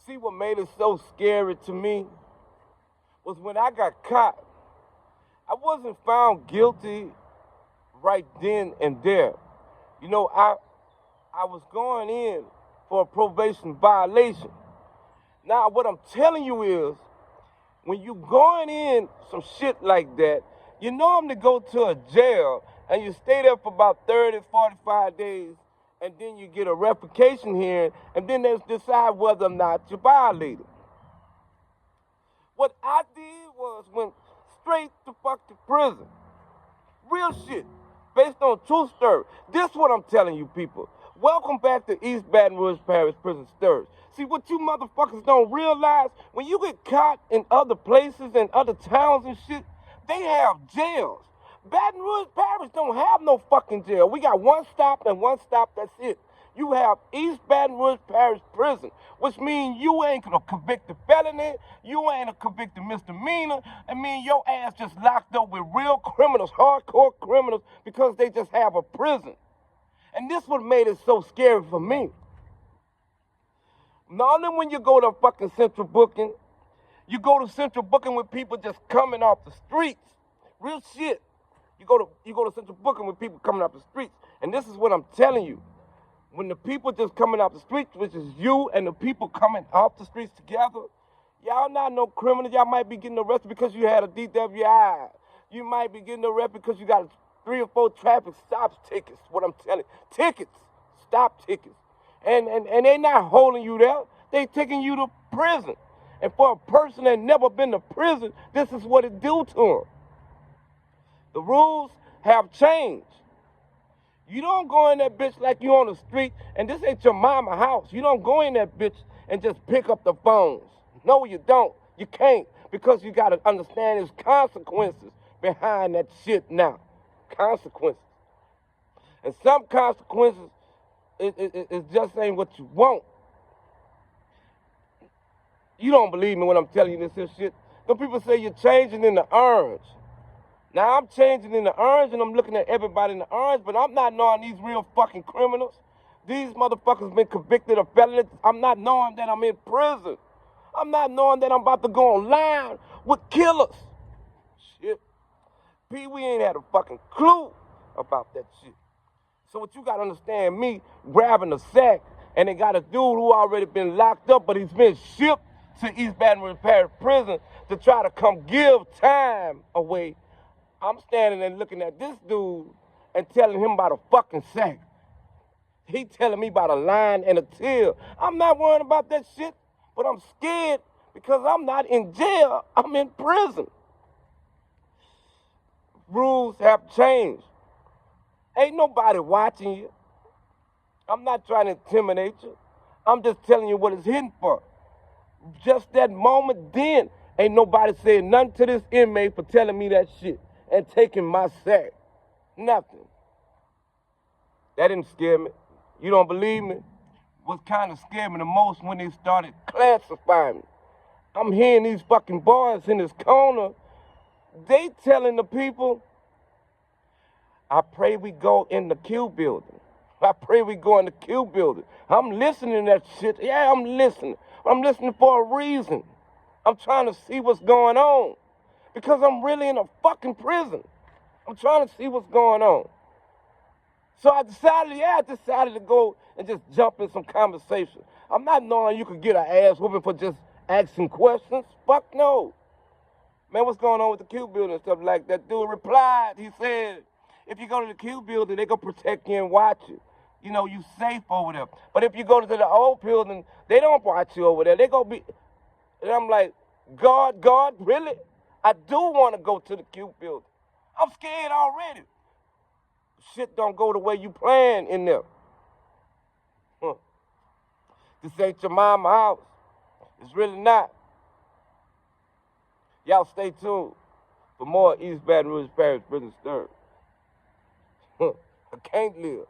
See, what made it so scary to me was when I got caught. I wasn't found guilty right then and there. You know, I was going in for a probation violation. Now, what I'm telling you is, when you going in some shit like that, you normally go to a jail and you stay there for about 30, 45 days, and then you get a revocation hearing, and then they decide whether or not you violated. What I did was went straight to fucking prison. Real shit, based on true story. This is what I'm telling you people. Welcome back to East Baton Rouge Parish Prison Stirrers. See, what you motherfuckers don't realize, when you get caught in other places and other towns and shit, they have jails. Baton Rouge Parish don't have no fucking jail. We got one stop and one stop, that's it. You have East Baton Rouge Parish Prison, which means you ain't a convicted felony, you ain't a convicted misdemeanor. I mean, your ass just locked up with real criminals, hardcore criminals, because they just have a prison. And this what made it so scary for me. Not only when you go to fucking central booking, you go to central booking with people just coming off the streets. Real shit. You go to central booking with people coming off the streets. And this is what I'm telling you. When the people just coming off the streets, which is you and the people coming off the streets together, y'all not no criminals. Y'all might be getting arrested because you had a DWI. You might be getting arrested because you got 3 or 4 traffic stops tickets. What I'm telling you. Tickets. Stop tickets. And they not holding you there. They taking you to prison. And for a person that never been to prison, this is what it do to them. The rules have changed. You don't go in that bitch like you on the street, and this ain't your mama house. You don't go in that bitch and just pick up the phones. No, you don't. You can't, because you got to understand there's consequences behind that shit now. Consequences. And some consequences, it just ain't what you want. You don't believe me when I'm telling you this shit. Some people say you're changing in the orange. Now, I'm changing in the orange, and I'm looking at everybody in the orange, but I'm not knowing these real fucking criminals. These motherfuckers been convicted of felonies. I'm not knowing that I'm in prison. I'm not knowing that I'm about to go online with killers. Shit. P, we ain't had a fucking clue about that shit. So what you gotta understand, me grabbing a sack, and they got a dude who already been locked up, but he's been shipped to East Baton Rouge Parish Prison to try to come give time away. I'm standing there looking at this dude and telling him about a fucking sack. He telling me about a line and a till. I'm not worrying about that shit, but I'm scared because I'm not in jail. I'm in prison. Rules have changed. Ain't nobody watching you. I'm not trying to intimidate you. I'm just telling you what it's hidden for. Just that moment then, ain't nobody saying nothing to this inmate for telling me that shit and taking my sack. Nothing. That didn't scare me. You don't believe me? What kind of scared me the most when they started classifying me. I'm hearing these fucking boys in this corner, they telling the people, I pray we go in the Q building. I pray we go in the Q building. I'm listening to that shit. Yeah, I'm listening. I'm listening for a reason. I'm trying to see what's going on. Because I'm really in a fucking prison. I'm trying to see what's going on. So I decided to go and just jump in some conversation. I'm not knowing you could get an ass whooping for just asking questions. Fuck no. Man, what's going on with the Q building and stuff like that? Dude replied, he said, if you go to the Q building, they gonna protect you and watch you. You know, you safe over there. But if you go to the old building, they don't watch you over there. They gonna be, and I'm like, God, really? I do want to go to the Q building. I'm scared already. Shit don't go the way you plan in there. This ain't your mama house. It's really not. Y'all stay tuned for more East Baton Rouge Parish Prison Stirrers. I can't live.